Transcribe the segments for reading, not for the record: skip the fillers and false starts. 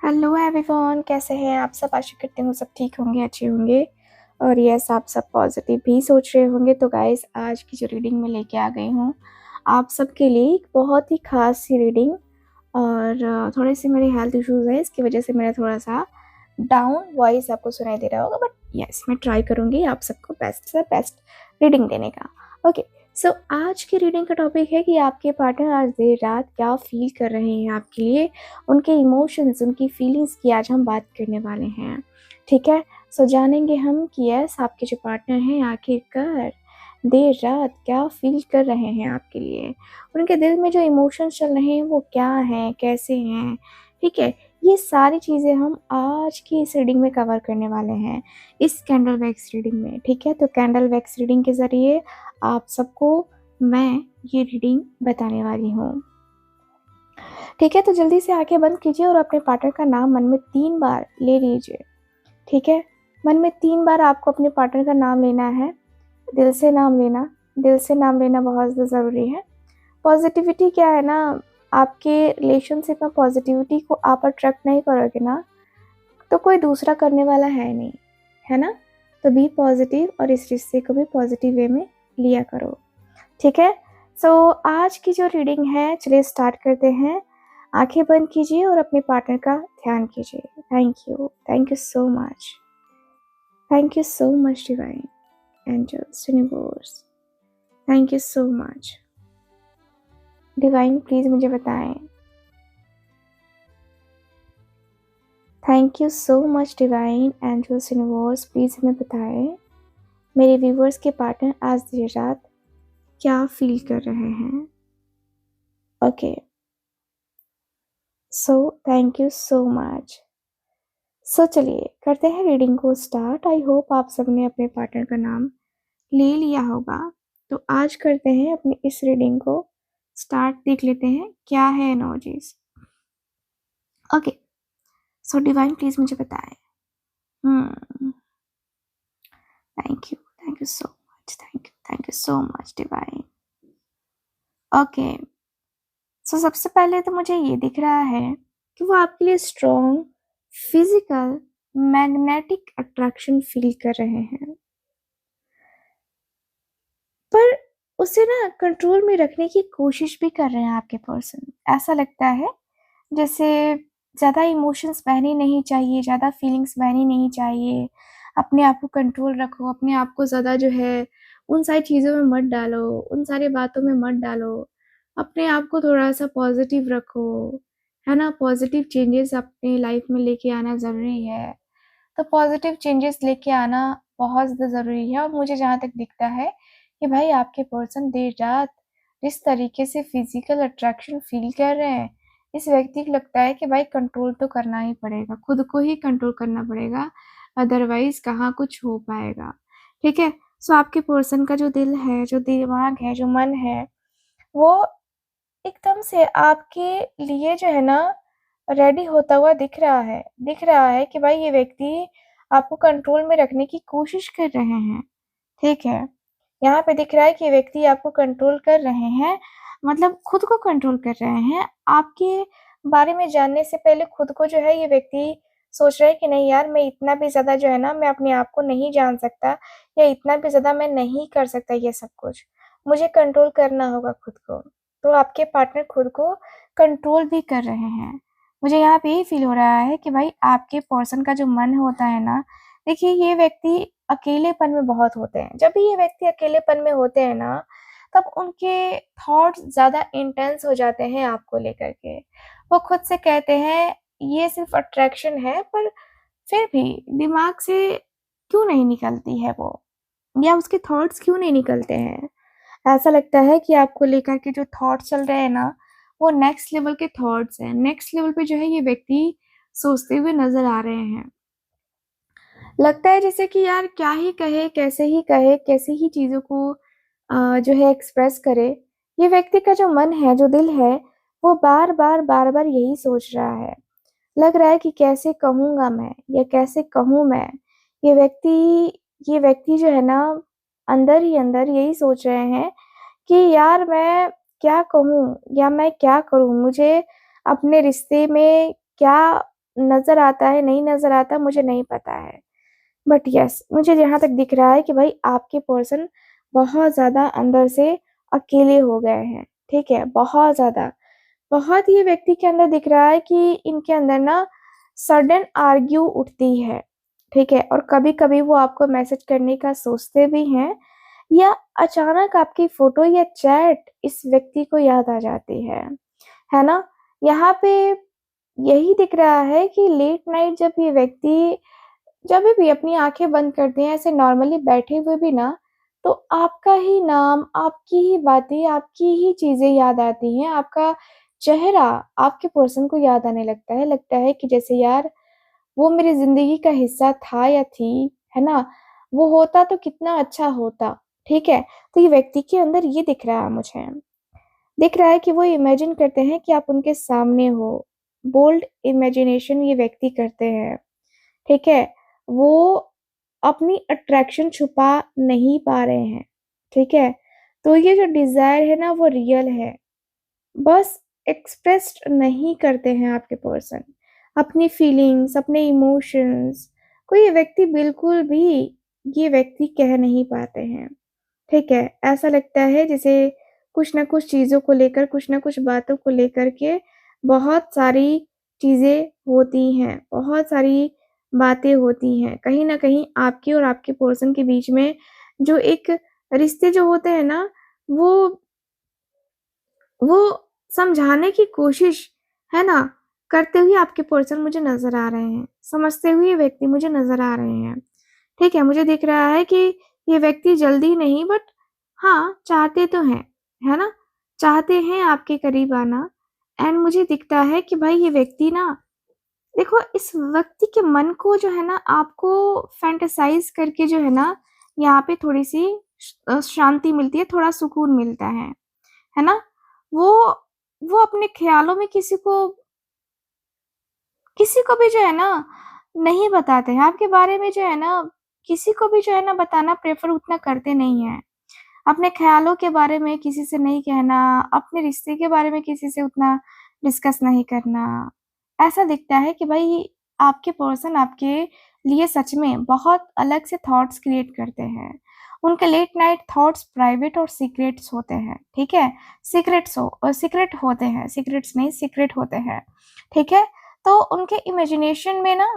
Hello everyone, कैसे हैं आप सब। आशा करती हूँ सब ठीक होंगे, अच्छे होंगे और यस आप सब पॉजिटिव भी सोच रहे होंगे। तो गाइस, आज की जो रीडिंग मैं लेके आ गई हूँ आप सबके लिए एक बहुत ही खास सी रीडिंग। और थोड़े से मेरे हेल्थ इश्यूज है, इसकी वजह से मेरा थोड़ा सा डाउन वॉइस आपको सुनाई दे रहा होगा, बट यस मैं ट्राई करूँगी आप सबको बेस्ट से बेस्ट रीडिंग देने का। ओके, सो आज की रीडिंग का टॉपिक है कि आपके पार्टनर आज देर रात क्या फील कर रहे हैं आपके लिए, उनके इमोशंस, उनकी फीलिंग्स की आज हम बात करने वाले हैं। ठीक है, सो जानेंगे हम कि यस आपके जो पार्टनर हैं आखिरकार देर रात क्या फील कर रहे हैं आपके लिए, उनके दिल में जो इमोशंस चल रहे हैं वो क्या हैं, कैसे हैं। ठीक है, ये सारी चीज़ें हम आज की इस रीडिंग में कवर करने वाले हैं, इस कैंडल वैक्स रीडिंग में। ठीक है, तो कैंडल वैक्स रीडिंग के ज़रिए आप सबको मैं ये रीडिंग बताने वाली हूँ। ठीक है, तो जल्दी से आंखें बंद कीजिए और अपने पार्टनर का नाम मन में 3 बार ले लीजिए। ठीक है, मन में 3 बार आपको अपने पार्टनर का नाम लेना है। दिल से नाम लेना, दिल से नाम लेना बहुत ज़्यादा ज़रूरी है। पॉजिटिविटी क्या है ना, आपके रिलेशनशिप में पॉजिटिविटी को आप अट्रैक्ट नहीं करोगे ना, तो कोई दूसरा करने वाला है नहीं, है ना। तो बी पॉजिटिव और इस रिश्ते को भी पॉजिटिव वे में लिया करो। ठीक है, सो आज की जो रीडिंग है चलिए स्टार्ट करते हैं। आंखें बंद कीजिए और अपने पार्टनर का ध्यान कीजिए। Thank you so much, thank you so much divine angels universe, thank you so much divine. Please मुझे बताएं। Thank you so much divine angels universe, please हमें बताएं मेरे व्यूवर्स के पार्टनर आज देर रात क्या फील कर रहे हैं। Okay, so thank you so much. So चलिए करते हैं रीडिंग को स्टार्ट। आई होप आप सबने अपने पार्टनर का नाम ले लिया होगा। तो आज करते हैं अपनी इस रीडिंग को स्टार्ट। देख लेते हैं क्या है energies. Okay, so Divine please मुझे बताएं। Thank you so much, thank you so much Divine. Okay, so सबसे पहले तो मुझे ये दिख रहा है कि वो आपके लिए strong physical magnetic attraction feel कर रहे हैं, पर उसे ना कंट्रोल में रखने की कोशिश भी कर रहे हैं आपके पर्सन। ऐसा लगता है जैसे ज़्यादा इमोशंस बहने नहीं चाहिए, ज़्यादा फीलिंग्स बहनी नहीं चाहिए। अपने आप को कंट्रोल रखो, अपने आप को ज़्यादा जो है उन सारी चीज़ों में मत डालो, उन सारी बातों में मत डालो। अपने आप को थोड़ा-सा पॉज़िटिव रखो, है ना? पॉज़िटिव चेंजेस अपनी लाइफ में लेके आना ज़रूरी है। तो पॉज़िटिव चेंजेस लेके आना बहुत ज़्यादा ज़रूरी है। और मुझे जहाँ तक दिखता है कि भाई आपके पर्सन देर रात जिस तरीके से फिज़िकल अट्रैक्शन फ़ील कर रहे हैं, इस व्यक्ति को लगता है कि भाई कंट्रोल तो करना ही पड़ेगा, खुद को ही कंट्रोल करना पड़ेगा, अदरवाइज़ कहाँ कुछ हो पाएगा। ठीक है? सो आपके पर्सन का जो दिल है, जो दिमाग है, जो मन है, वो एकदम से आपके लिए जो है ना रेडी होता हुआ दिख रहा है कि भाई ये व्यक्ति आपको कंट्रोल में रखने की कोशिश कर रहे हैं। ठीक है, यहाँ पे दिख रहा है कि ये व्यक्ति आपको कंट्रोल कर रहे हैं, मतलब खुद को कंट्रोल कर रहे हैं। आपके बारे में जानने से पहले खुद को जो है ये व्यक्ति सोच रहा है कि नहीं यार, मैं इतना भी ज़्यादा जो है ना मैं अपने आप को नहीं जान सकता, या इतना भी ज़्यादा मैं नहीं कर सकता ये सब कुछ। मुझे कंट्रोल करना होगा खुद को। तो आपके पार्टनर खुद को कंट्रोल भी कर रहे हैं। मुझे यहाँ पे यही फ़ील हो रहा है कि भाई आपके पर्सन का जो मन होता है ना, देखिए ये व्यक्ति अकेलेपन में बहुत होते हैं। जब भी ये व्यक्ति अकेलेपन में होते हैं ना, तब उनके थॉट्स ज़्यादा इंटेंस हो जाते हैं आपको लेकर के। वो खुद से कहते हैं ये सिर्फ़ अट्रैक्शन है, पर फिर भी दिमाग से क्यों नहीं निकलती है वो, या उसके थॉट्स क्यों नहीं निकलते हैं। ऐसा लगता है कि आपको लेकर के जो थॉट्स चल रहे हैं ना, वो नेक्स्ट लेवल के थॉट्स हैं। नेक्स्ट लेवल पे जो है ये व्यक्ति सोचते हुए नज़र आ रहे हैं। लगता है जैसे कि यार क्या ही कहे, कैसे ही चीज़ों को जो है एक्सप्रेस करे। ये व्यक्ति का जो मन है, जो दिल है, वो बार-बार यही सोच रहा है। लग रहा है कि कैसे कहूँगा मैं, या कैसे कहूँ मैं? ये व्यक्ति ये व्यक्ति जो है ना, अंदर ही अंदर यही सोच रहे हैं कि यार मैं क्या कहूँ या मैं क्या करूँ? मुझे अपने रिश्ते में क्या नज़र आता है, नहीं नज़र आता, मुझे नहीं पता है। बट यस, मुझे जहाँ तक दिख रहा है कि भाई आपके पर्सन बहुत ज़्यादा अंदर से अकेले हो गए हैं, ठीक है? बहुत ज़्यादा। बहुत ये व्यक्ति के अंदर दिख रहा है कि इनके अंदर ना सडन आर्ग्यू उठती है, ठीक है? और कभी-कभी वो आपको मैसेज करने का सोचते भी हैं या अचानक आपकी फ़ोटो या चैट इस व्यक्ति को याद आ जाती है ना? यहाँ पे यही दिख रहा है कि लेट नाइट जब ये व्यक्ति जभी भी अपनी आँखें बंद करते हैं ऐसे नॉर्मली बैठे हुए भी ना, तो आपका ही नाम, आपकी ही बातें, आपकी ही चीज़ें याद आती हैं, आपका चेहरा आपके पर्सन को याद आने लगता है कि जैसे यार वो मेरी ज़िंदगी का हिस्सा था या थी, है ना? वो होता तो कितना अच्छा होता, ठीक है? तो ये व्यक्ति के अंदर ये दिख रहा है मुझे। दिख रहा है कि वो इमेजिन करते हैं कि आप उनके सामने हो, बोल्ड इमेजिनेशन ये व्यक्ति करते हैं। ठीक है? वो अपनी अट्रैक्शन छुपा नहीं पा रहे हैं, ठीक है? तो ये जो डिज़ायर है ना वो रियल है, बस एक्सप्रेस्ड नहीं करते हैं आपके पर्सन। अपनी फीलिंग्स, अपने इमोशंस को ये व्यक्ति बिल्कुल भी ये व्यक्ति कह नहीं पाते हैं, ठीक है? ऐसा लगता है जैसे कुछ न कुछ चीज़ों को लेकर, कुछ न कुछ बातों को लेकर के बहुत सारी चीज़ें होती हैं, बहुत सारी बातें होती हैं। कहीं न कहीं आपके और आपके पर्सन के बीच में जो एक रिश्ते जो होते हैं ना, वो समझाने की कोशिश, है ना, करते हुए आपके पर्सन मुझे नज़र आ रहे हैं, समझते हुए व्यक्ति मुझे नज़र आ रहे हैं। ठीक है, मुझे दिख रहा है कि ये व्यक्ति जल्दी नहीं बट हाँ, चाहते तो हैं, है ना? चाहते हैं आपके करीब आना एंड मुझे दिखता है कि भाई ये व्यक्ति ना देखो इस व्यक्ति के मन को जो है ना आपको फैंटेसाइज़ करके जो है ना, यहाँ पे थोड़ी-सी शांति मिलती है, थोड़ा सुकून मिलता है ना? वो वो अपने ख़्यालों में किसी को भी जो है ना नहीं बताते हैं, आपके बारे में जो है ना किसी को भी जो है ना बताना प्रेफ़र उतना करते नहीं हैं। अपने ख़्यालों के बारे में किसी से नहीं कहना, अपने रिश्ते के बारे में किसी से उतना डिस्कस नहीं करना। ऐसा दिखता है कि भई आपके पर्सन आपके लिए सच में बहुत अलग से थॉट्स क्रिएट करते हैं। उनके लेट नाइट थॉट्स प्राइवेट और सीक्रेट्स होते हैं, ठीक है? सीक्रेट होते हैं, सीक्रेट्स नहीं सीक्रेट होते हैं, ठीक है? तो उनके इमेजिनेशन में ना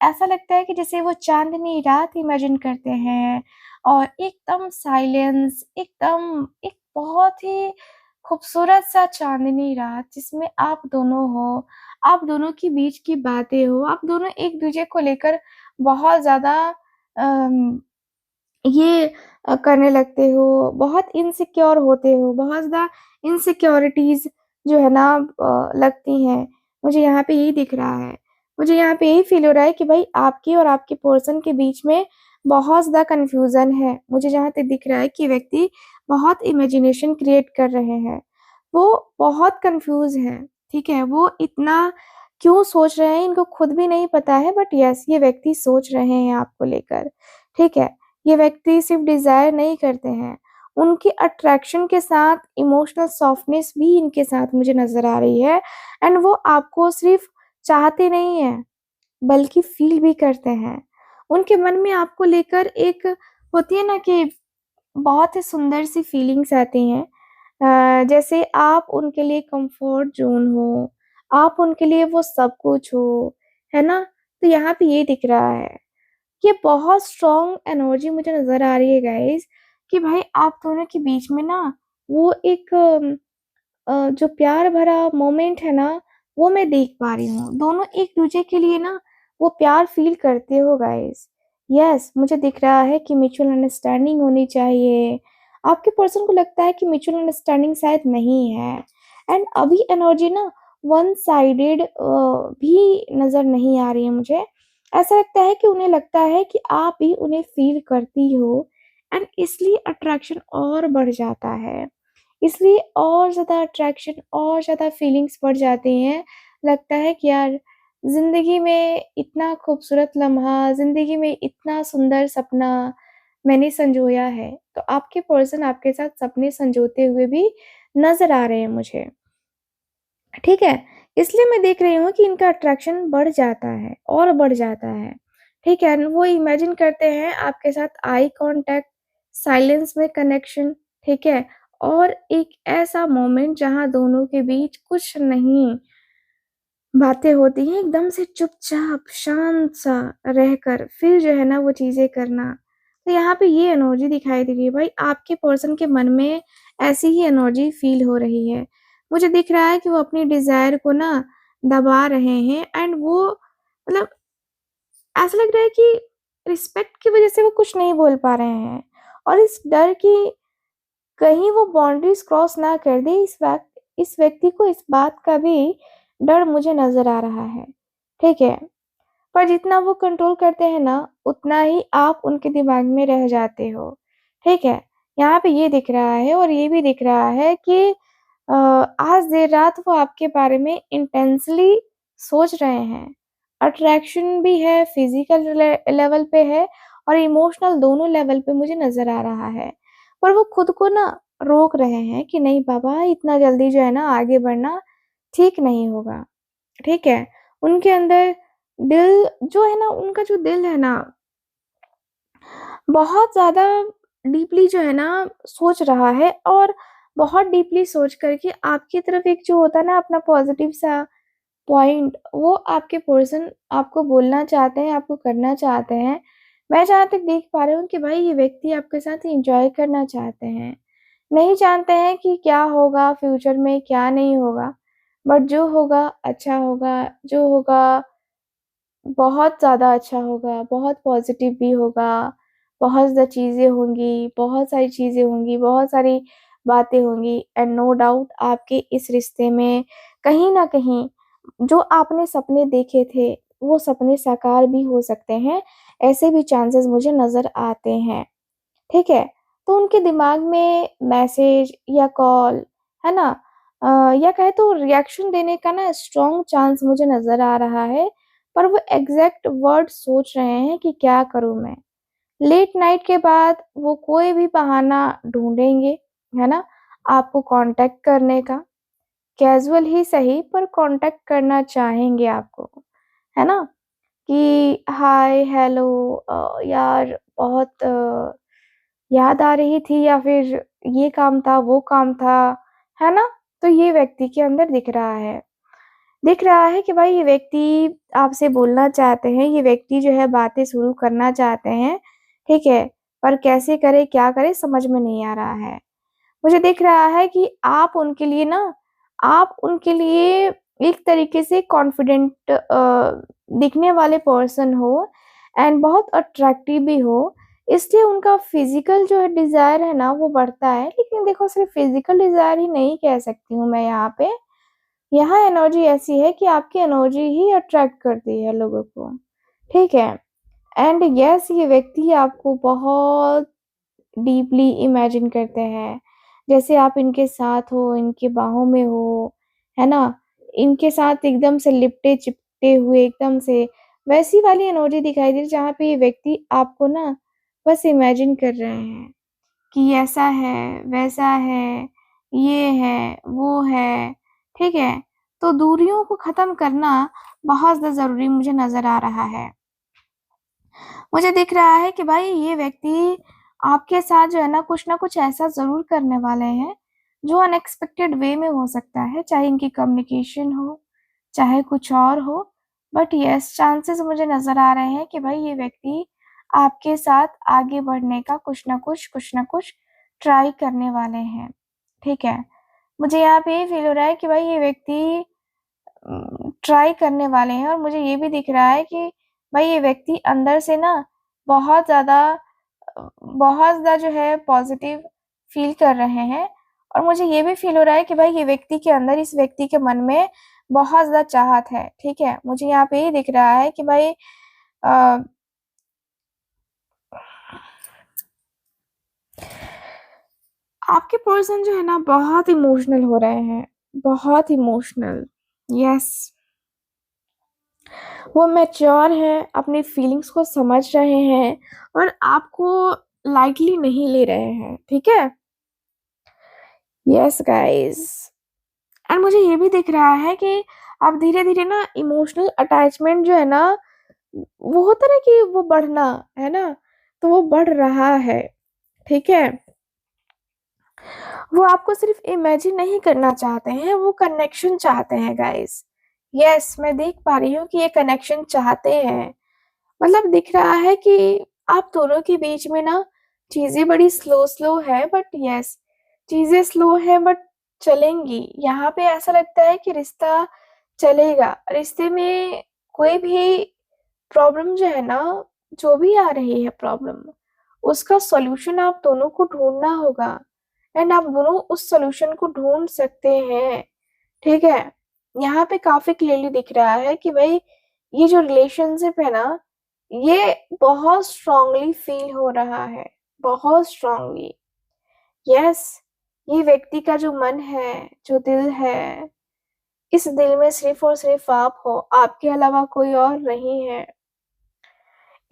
ऐसा लगता है कि जैसे वो चाँदनी रात इमेजिन करते हैं और एकदम साइलेंस, एकदम एक बहुत ही खूबसूरत-सा चाँदनी रात जिसमें आप दोनों हो, आप दोनों के बीच की बातें हो, आप दोनों एक-दूसरे को लेकर बहुत ज़्यादा अम, ये करने लगते हो, बहुत इनसिक्योर होते हो, बहुत ज़्यादा इनसिक्योरिटीज़ जो है ना लगती हैं। मुझे यहाँ पे यही दिख रहा है। मुझे यहाँ पे यही फ़ील हो रहा है कि भई आपके और आपके पर्सन के बीच में बहुत ज़्यादा कन्फ्यूज़न है। मुझे जहाँ तक दिख रहा है कि व्यक्ति बहुत इमेजिनेशन क्रिएट कर रहे हैं। वो बहुत कन्फ्यूज़ हैं, ठीक है? वो इतना क्यों सोच रहे हैं इनको खुद भी नहीं पता है बट येस ये व्यक्ति सोच रहे हैं आपको लेकर, ठीक है? ये व्यक्ति सिर्फ़ डिज़ायर नहीं करते हैं, उनकी अट्रैक्शन के साथ इमोशनल सॉफ्टनेस भी इनके साथ मुझे नज़र आ रही है एंड वो आपको सिर्फ़ चाहते नहीं हैं, बल्कि फ़ील भी करते हैं। उनके मन में आपको लेकर एक होती है ना कि बहुत ही सुंदर सी फीलिंग्स आती हैं जैसे आप उनके लिए कम्फ़र्ट ज़ोन हो, आप उनके लिए वो सब कुछ हो, है ना? तो यहाँ पे ये दिख रहा है। ये बहुत स्ट्रॉन्ग एनर्जी मुझे नज़र आ रही है गाइज़ कि भाई आप दोनों के बीच में ना वो एक जो प्यार भरा मोमेंट है ना, वो मैं देख पा रही हूँ। दोनों एक-दूसरे के लिए ना वो प्यार फ़ील करते हो गाइज़। येस, मुझे दिख रहा है कि म्यूचुअल अंडरस्टैंडिंग होनी चाहिए। आपके पर्सन को लगता है कि म्यूचुअल अंडरस्टैंडिंग शायद नहीं है एंड अभी एनर्जी ना वन साइडेड भी नज़र नहीं आ रही है मुझे। ऐसा लगता है कि उन्हें लगता है कि आप भी उन्हें फ़ील करती हो एंड इसलिए अट्रैक्शन और बढ़ जाता है। इसलिए और ज़्यादा अट्रैक्शन और ज़्यादा फीलिंग्स बढ़ जाती हैं। लगता है कि यार ज़िंदगी में इतना खूबसूरत लम्हा, ज़िंदगी में इतना सुंदर सपना मैंने संजोया है। तो आपके पर्सन आपके साथ सपने संजोते हुए भी नज़र आ रहे हैं मुझे। ठीक है? इसलिए मैं देख रही हूँ कि इनका अट्रैक्शन बढ़ जाता है और बढ़ जाता है, ठीक है? वो इमेजिन करते हैं आपके साथ आई कॉन्टैक्ट, साइलेंस में कनेक्शन, ठीक है? और एक ऐसा मोमेंट जहाँ दोनों के बीच कुछ नहीं बातें होती हैं, एकदम से चुपचाप शांत-सा रहकर फिर जो है ना वो चीज़ें करना। तो यहाँ पे ये एनर्जी दिखाई दे रही है भाई, आपके पर्सन के मन में ऐसी ही एनर्जी फ़ील हो रही है। मुझे दिख रहा है कि वो अपनी डिज़ायर को ना दबा रहे हैं एंड वो मतलब ऐसा लग रहा है कि रिस्पेक्ट की वज़ह से वो कुछ नहीं बोल पा रहे हैं और इस डर की कहीं वो बाउंड्रीज़ क्रॉस ना कर दे, इस व्यक्ति को इस बात का भी डर मुझे नज़र आ रहा है, ठीक है? पर जितना वो कंट्रोल करते हैं ना, उतना ही आप उनके दिमाग में रह जाते हो, ठीक है? यहाँ पे ये दिख रहा है और ये भी दिख रहा है कि आज देर रात वो आपके बारे में इंटेंसली सोच रहे हैं। अट्रैक्शन भी है, फिज़िकल लेवल पे है और इमोशनल दोनों लेवल पे मुझे नज़र आ रहा है। पर वो खुद को ना रोक रहे हैं कि नहीं बाबा, इतना जल्दी जो है ना आगे बढ़ना ठीक नहीं होगा, ठीक है? उनके अंदर दिल जो है ना, उनका जो दिल है ना, बहुत ज़्यादा डीपली जो है ना सोच रहा है और बहुत डीपली सोच कर के आपकी तरफ एक जो होता है ना अपना पॉज़िटिव सा पॉइंट, वो आपके पर्सन आपको बोलना चाहते हैं, आपको करना चाहते हैं। मैं जहाँ तक देख पा रही हूँ कि भाई ये व्यक्ति आपके साथ एन्जॉय करना चाहते हैं। नहीं जानते हैं कि क्या होगा फ्यूचर में, क्या नहीं होगा, बट जो होगा अच्छा होगा, जो होगा बहुत ज़्यादा अच्छा होगा, बहुत पॉज़िटिव भी होगा, बहुत ज़्यादा चीज़ें होंगी, बहुत सारी चीज़ें होंगी, बहुत सारी बातें होंगी एंड नो डाउट आपके इस रिश्ते में कहीं न कहीं जो आपने सपने देखे थे, वो सपने साकार भी हो सकते हैं। ऐसे भी चांसेस मुझे नज़र आते हैं, ठीक है? तो उनके दिमाग में मैसेज या कॉल, है ना? या कहें तो रिएक्शन देने का ना स्ट्रॉन्ग चांस मुझे नज़र आ रहा है, पर वो एग्ज़ैक्ट वर्ड सोच रहे हैं कि क्या करूँ मैं? लेट नाइट के बाद वो कोई भी बहाना ढूँढेंगे, है ना? आपको कॉन्टैक्ट करने का, कैज़ुअल ही सही पर कॉन्टैक्ट करना चाहेंगे आपको, है ना? कि हाय, हेलो यार बहुत याद आ रही थी या फिर ये काम था, वो काम था, है ना? तो ये व्यक्ति के अंदर दिख रहा है। दिख रहा है कि भाई ये व्यक्ति आपसे बोलना चाहते हैं, ये व्यक्ति जो है बातें शुरू करना चाहते हैं, ठीक है? पर कैसे करें, क्या करें समझ में नहीं आ रहा है। मुझे दिख रहा है कि आप उनके लिए एक तरीके से कॉन्फिडेंट दिखने वाले पर्सन हो एंड बहुत अट्रैक्टिव भी हो, इसलिए उनका फिज़िकल जो है डिज़ायर है ना वो बढ़ता है। लेकिन देखो सिर्फ़ फिज़िकल डिज़ायर ही नहीं कह सकती हूँ मैं यहाँ पे, यहाँ एनर्जी ऐसी है कि आपकी एनर्जी ही अट्रैक्ट करती है लोगों को, ठीक है? एंड येस ये व्यक्ति आपको बहुत डीपली इमेजिन करते हैं। जैसे आप इनके साथ हो, इनकी बाहों में हो, है ना? इनके साथ एकदम से लिपटे-चिपटे हुए एकदम से वैसी वाली एनर्जी दिखाई दे रही है जहाँ पे ये व्यक्ति आपको ना बस इमेजिन कर रहे हैं कि ऐसा है, वैसा है, ये है, वो है, ठीक है? तो दूरियों को ख़त्म करना बहुत ज़्यादा ज़रूरी मुझे नज़र आ रहा है। मुझे दिख रहा है कि भाई ये व्यक्ति आपके साथ जो है ना कुछ न कुछ ऐसा ज़रूर करने वाले हैं, जो अनएक्सपेक्टेड वे में हो सकता है, चाहे इनकी कम्युनिकेशन हो, चाहे कुछ और हो। बट येस चांसेस मुझे नज़र आ रहे हैं कि भाई ये व्यक्ति आपके साथ आगे बढ़ने का कुछ न कुछ ट्राई करने वाले हैं, ठीक है? मुझे यहाँ पे ये फ़ील हो रहा है कि भाई ये व्यक्ति ट्राई करने वाले हैं और मुझे ये भी दिख रहा है कि भाई ये व्यक्ति अंदर से ना बहुत ज़्यादा बहुत ज़्यादा जो है पॉज़िटिव फ़ील कर रहे हैं और मुझे ये भी फ़ील हो रहा है कि भाई ये व्यक्ति के अंदर इस व्यक्ति के मन में बहुत ज़्यादा चाहत है, ठीक है? मुझे यहाँ पे ये दिख रहा है कि भाई अ, आपके पर्सन जो है ना बहुत इमोशनल हो रहे हैं, बहुत इमोशनल। यस। वो मैच्योर हैं, अपनी फीलिंग्स को समझ रहे हैं और आपको लाइटली नहीं ले रहे हैं, ठीक है? Yes guys. एंड मुझे ये भी दिख रहा है कि अब धीरे-धीरे ना इमोशनल अटैचमेंट जो है ना, वो होता है ना कि वो बढ़ना, है ना? तो वो बढ़ रहा है, ठीक है? वो आपको सिर्फ़ इमेजिन नहीं करना चाहते हैं, वो कनेक्शन चाहते हैं गाइज़। येस, मैं देख पा रही हूँ कि ये कनेक्शन चाहते हैं। मतलब दिख रहा है कि आप दोनों के बीच में ना चीज़ें बड़ी स्लो-स्लो है, बट येस, चीज़ें स्लो है बट चलेंगी। यहाँ पे ऐसा लगता है कि रिश्ता चलेगा। रिश्ते में कोई भी प्रॉब्लम जो है ना, जो भी आ रही है प्रॉब्लम, उसका सॉल्यूशन आप दोनों को ढूँढना होगा एंड आप दोनों उस सॉल्यूशन को ढूँढ सकते हैं, ठीक है? यहाँ पे काफ़ी क्लियरली दिख रहा है कि भई ये जो रिलेशनशिप है ना, ये बहुत स्ट्रॉन्गली फ़ील हो रहा है, बहुत स्ट्रॉन्गली। यस, ये व्यक्ति का जो मन है, जो दिल है, इस दिल में सिर्फ़ और सिर्फ़ आप हो, आपके अलावा कोई और नहीं है।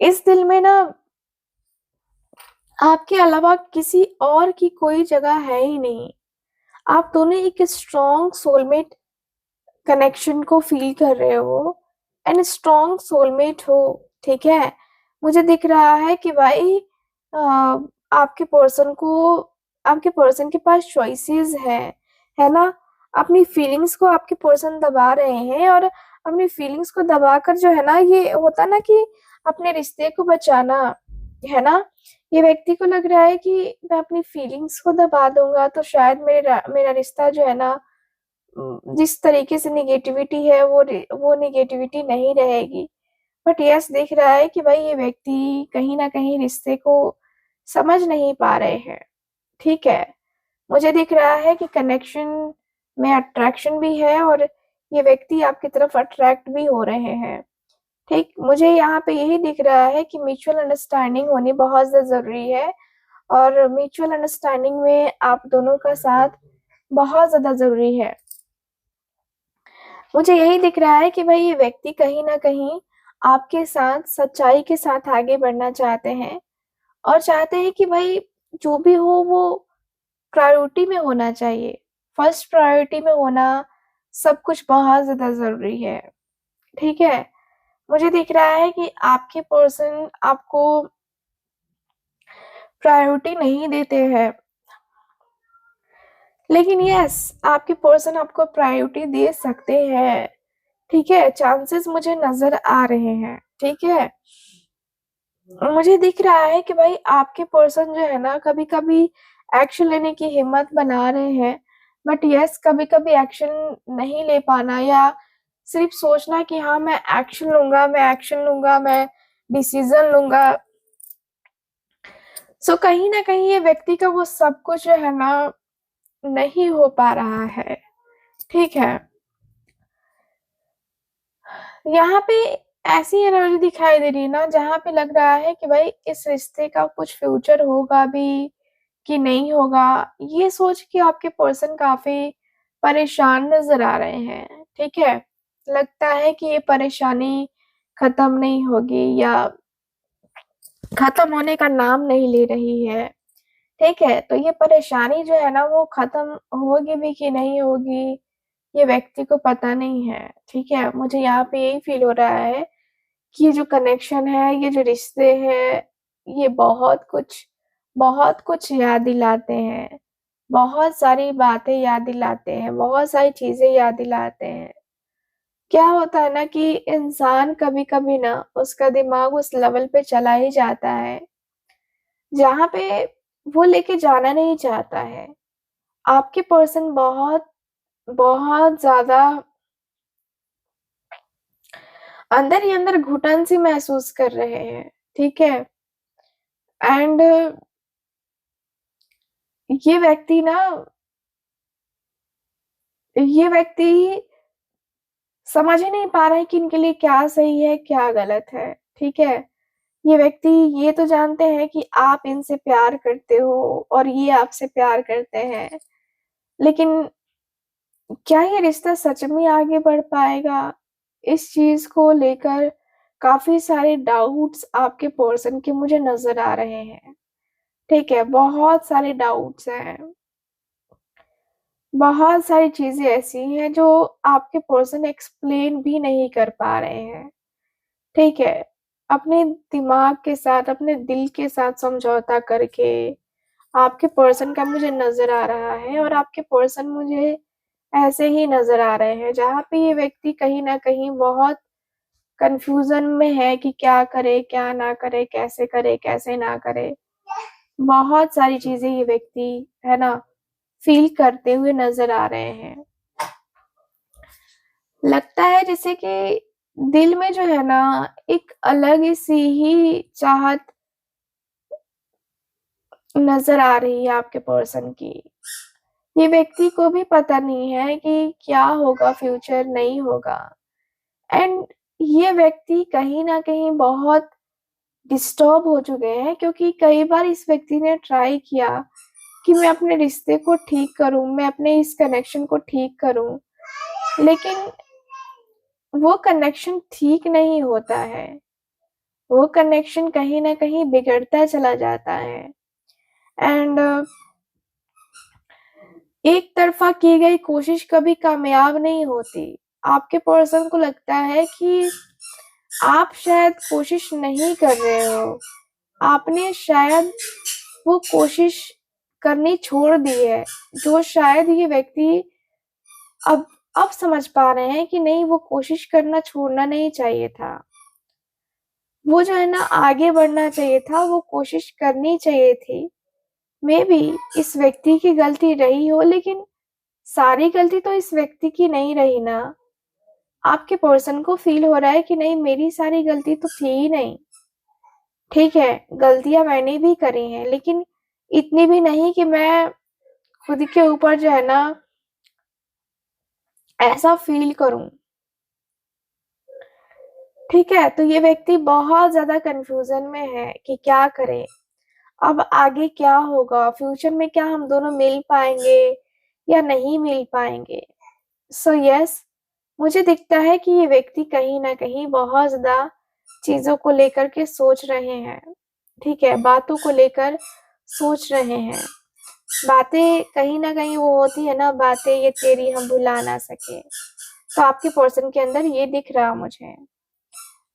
इस दिल में ना आपके अलावा किसी और की कोई जगह है ही नहीं। आप दोनों एक स्ट्रॉन्ग सोलमेट कनेक्शन को फ़ील कर रहे हो एंड स्ट्रॉन्ग सोलमेट हो, ठीक है? मुझे दिख रहा है कि भाई अ, आपके पर्सन को आपके पर्सन के पास चॉइसेस हैं, है ना? अपनी फीलिंग्स को आपके पर्सन दबा रहे हैं और अपनी फीलिंग्स को दबाकर जो है ना, ये होता है ना कि अपने रिश्ते को बचाना, है ना? ये व्यक्ति को लग रहा है कि मैं अपनी फीलिंग्स को दबा दूँगा तो शायद मेरा रिश्ता जो है ना, जिस तरीके से नेगेटिविटी है वो नेगेटिविटी नहीं रहेगी। बट यस, दिख रहा है कि भाई ये व्यक्ति कहीं न कहीं रिश्ते को समझ नहीं पा रहे हैं, ठीक है? मुझे दिख रहा है कि कनेक्शन में अट्रैक्शन भी है और ये व्यक्ति आपकी तरफ अट्रैक्ट भी हो रहे हैं, ठीक? मुझे यहाँ पे यही दिख रहा है कि म्यूचुअल अंडरस्टैंडिंग होनी बहुत ज़्यादा ज़रूरी है और म्यूचुअल अंडरस्टैंडिंग में आप दोनों का साथ बहुत ज़्यादा ज़रूरी है। मुझे यही दिख रहा है कि भाई ये व्यक्ति कहीं न कहीं आपके साथ सच्चाई के साथ आगे बढ़ना चाहते हैं और चाहते हैं कि भाई जो भी हो वो प्रायोरिटी में होना चाहिए। फर्स्ट प्रायोरिटी में होना सब कुछ बहुत ज़्यादा ज़रूरी है, ठीक है? मुझे दिख रहा है कि आपके पर्सन आपको प्रायोरिटी नहीं देते हैं। लेकिन यस, आपके पर्सन आपको प्रायोरिटी दे सकते हैं, ठीक है? चांसेस मुझे नज़र आ रहे हैं, ठीक है? मुझे दिख रहा है कि भाई आपके पर्सन जो है ना, कभी-कभी एक्शन लेने की हिम्मत बना रहे हैं, बट यस, कभी-कभी एक्शन नहीं ले पाना या सिर्फ़ सोचना कि हाँ, मैं डिसीज़न लूँगा। सो कहीं न कहीं ये व्यक्ति का वो सब कुछ जो है ना, नहीं हो पा रहा है, ठीक है? यहाँ पे ऐसी एनर्जी दिखाई दे रही है ना, जहाँ पे लग रहा है कि भाई इस रिश्ते का कुछ फ्यूचर होगा भी कि नहीं होगा, ये सोच के आपके पर्सन काफ़ी परेशान नज़र आ रहे हैं, ठीक है? लगता है कि ये परेशानी खत्म नहीं होगी या खत्म होने का नाम नहीं ले रही है, ठीक है? तो ये परेशानी जो है ना, वो खत्म होगी भी कि नहीं होगी, ये व्यक्ति को पता नहीं है, ठीक है? मुझे यहाँ पे यही फ़ील हो रहा है कि ये जो कनेक्शन है, ये जो रिश्ते हैं, ये बहुत कुछ याद दिलाते हैं। बहुत सारी बातें याद दिलाते हैं, बहुत सारी चीज़ें याद दिलाते हैं। क्या होता है ना कि इंसान कभी-कभी ना उसका दिमाग उस लेवल पे चला ही जाता है, जहाँ पे वो लेके जाना नहीं चाहता है। आपके पर्सन बहुत ज़्यादा अंदर ही अंदर घुटन-सी महसूस कर रहे हैं, ठीक है? एंड ये व्यक्ति ना ये व्यक्ति समझ ही नहीं पा रहे हैं कि इनके लिए क्या सही है, क्या गलत है, ठीक है? ये व्यक्ति ये तो जानते हैं कि आप इनसे प्यार करते हो और ये आपसे प्यार करते हैं, लेकिन क्या ये रिश्ता सच में आगे बढ़ पाएगा? इस चीज़ को लेकर काफ़ी सारे डाउट्स आपके पर्सन के मुझे नज़र आ रहे हैं, ठीक है? बहुत सारे डाउट्स हैं। बहुत सारी चीज़ें ऐसी हैं जो आपके पर्सन एक्सप्लेन भी नहीं कर पा रहे हैं, ठीक है? अपने दिमाग के साथ, अपने दिल के साथ समझौता करके आपके पर्सन का मुझे नज़र आ रहा है और आपके पर्सन मुझे ऐसे ही नज़र आ रहे हैं, जहाँ पे ये व्यक्ति कहीं न कहीं बहुत कन्फ्यूज़न में है कि क्या करे, क्या ना करे, कैसे ना करे। बहुत सारी चीज़ें ये व्यक्ति, है ना, फ़ील करते हुए नज़र आ रहे हैं। लगता है जैसे कि दिल में जो है ना, एक अलग-सी ही चाहत नज़र आ रही है आपके पर्सन की। ये व्यक्ति को भी पता नहीं है कि क्या होगा, फ्यूचर नहीं होगा। एंड ये व्यक्ति कहीं न कहीं बहुत डिस्टर्ब हो चुके हैं, क्योंकि कई बार इस व्यक्ति ने ट्राई किया कि मैं अपने रिश्ते को ठीक करूँ, मैं अपने इस कनेक्शन को ठीक करूँ, लेकिन वो कनेक्शन ठीक नहीं होता है। वो कनेक्शन कहीं न कहीं बिगड़ता चला जाता है। एंड एक तरफ़ा की गई कोशिश कभी कामयाब नहीं होती। आपके पर्सन को लगता है कि आप शायद कोशिश नहीं कर रहे हो। आपने शायद वो कोशिश करनी छोड़ दी है, जो शायद ये व्यक्ति अब अब समझ पा रहे हैं कि नहीं, वो कोशिश करना छोड़ना नहीं चाहिए था। वो जो है ना, आगे बढ़ना चाहिए था, वो कोशिश करनी चाहिए थी। मेबी इस व्यक्ति की गलती रही हो, लेकिन सारी गलती तो इस व्यक्ति की नहीं रही ना। आपके पर्सन को फ़ील हो रहा है कि नहीं, मेरी सारी गलती तो थी ही नहीं। ठीक है, गलतियाँ मैंने भी करी हैं, लेकिन इतनी भी नहीं कि मैं खुद के ऊपर जो है ना, ऐसा फ़ील करूँ। ठीक है, तो ये व्यक्ति बहुत ज़्यादा कन्फ्यूज़न में है कि क्या करे? अब आगे क्या होगा? फ्यूचर में क्या हम दोनों मिल पाएँगे या नहीं मिल पाएँगे? सो येस, मुझे दिखता है कि ये व्यक्ति कहीं न कहीं बहुत ज़्यादा चीज़ों को लेकर के सोच रहे हैं, ठीक है? बातों को लेकर सोच रहे हैं। बातें कहीं न कहीं वो होती है ना, बातें ये तेरी हम भुला ना सके। तो आपके पर्सन के अंदर ये दिख रहा मुझे।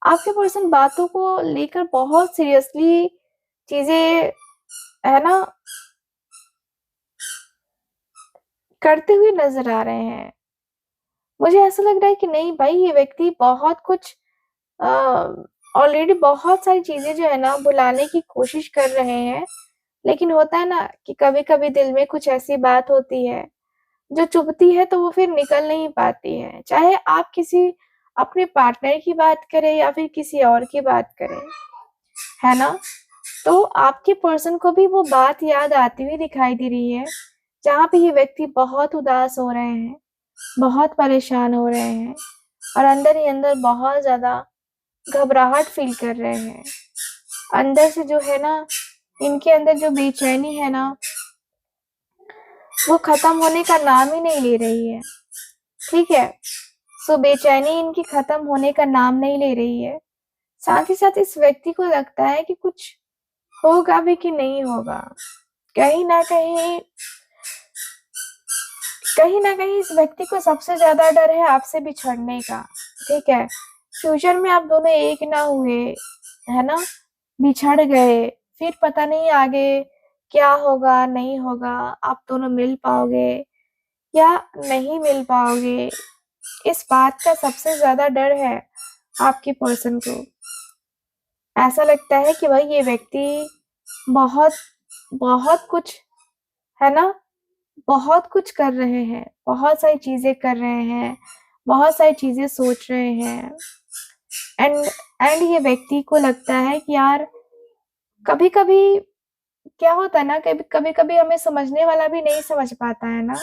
आपके पर्सन बातों को लेकर बहुत सीरियसली चीज़ें, है ना, करते हुए नज़र आ रहे हैं। मुझे ऐसा लग रहा है कि नहीं भाई, ये व्यक्ति बहुत कुछ अ, ऑलरेडी बहुत सारी चीज़ें जो है ना, भुलाने की कोशिश कर रहे हैं। लेकिन होता है ना कि कभी-कभी दिल में कुछ ऐसी बात होती है, जो चुभती है तो वो फिर निकल नहीं पाती है। चाहे आप किसी अपने पार्टनर की बात करें या फिर किसी और की बात करें, है ना? तो आपके पर्सन को भी वो बात याद आती हुई दिखाई दे रही है, जहाँ पे ये व्यक्ति बहुत उदास हो रहे हैं, बहुत परेशान हो रहे हैं और अंदर ही अंदर बहुत ज़्यादा घबराहट फ़ील कर रहे हैं। अंदर से जो है ना, इनके अंदर जो बेचैनी है ना, वो ख़त्म होने का नाम ही नहीं ले रही है, ठीक है? सो बेचैनी इनकी ख़त्म होने का नाम नहीं ले रही है। साथ ही साथ इस व्यक्ति को लगता है कि कुछ होगा भी कि नहीं होगा। कहीं न कहीं इस व्यक्ति को सबसे ज़्यादा डर है आपसे बिछड़ने का, ठीक है? फ्यूचर में आप दोनों एक ना हुए, है ना? बिछड़ गए, फिर पता नहीं आगे क्या होगा, नहीं होगा, आप दोनों मिल पाओगे या नहीं मिल पाओगे। इस बात का सबसे ज़्यादा डर है आपके पर्सन को। ऐसा लगता है कि भाई ये व्यक्ति बहुत बहुत कुछ, है ना? बहुत कुछ कर रहे हैं, बहुत सारी चीज़ें कर रहे हैं, बहुत सारी चीज़ें सोच रहे हैं। एंड ये व्यक्ति को लगता है कि यार, कभी-कभी क्या होता है ना, कभी-कभी हमें समझने वाला भी नहीं समझ पाता है ना।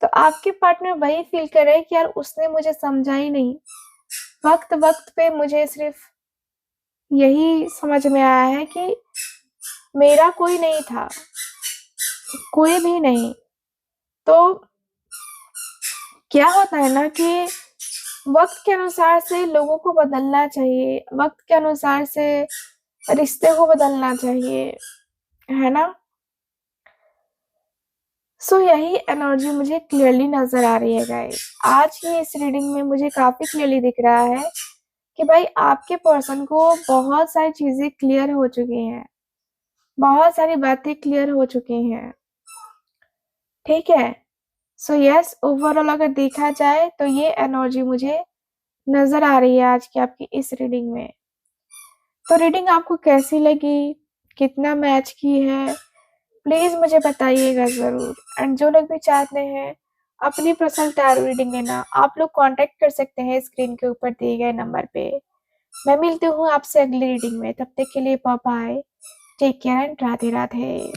तो आपके पार्टनर वही फ़ील कर रहे हैं कि यार, उसने मुझे समझा ही नहीं। वक़्त-वक़्त पे मुझे सिर्फ़ यही समझ में आया है कि मेरा कोई नहीं था, कोई भी नहीं। तो क्या होता है ना कि वक़्त के अनुसार से लोगों को बदलना चाहिए, वक़्त के अनुसार से रिश्ते को बदलना चाहिए, है ना? सो यही एनर्जी मुझे क्लियरली नज़र आ रही है गाइस। आज की इस रीडिंग में मुझे काफ़ी क्लियरली दिख रहा है कि भाई आपके पर्सन को बहुत सारी चीज़ें क्लियर हो चुकी हैं, बहुत सारी बातें क्लियर हो चुकी हैं, ठीक है? सो यस, ओवरऑल अगर देखा जाए तो ये एनर्जी मुझे नज़र आ रही है आज की आपकी इस रीडिंग में। तो रीडिंग आपको कैसी लगी? कितना मैच की है? प्लीज़ मुझे बताइएगा ज़रूर। एंड जो लोग भी चाहते हैं अपनी पर्सनल टैरो रीडिंग लेना, आप लोग कॉन्टैक्ट कर सकते हैं स्क्रीन के ऊपर दिए गए नंबर पे। मैं मिलती हूँ आपसे अगली रीडिंग में, तब तक के लिए bye bye, take care and Radhe Radhe.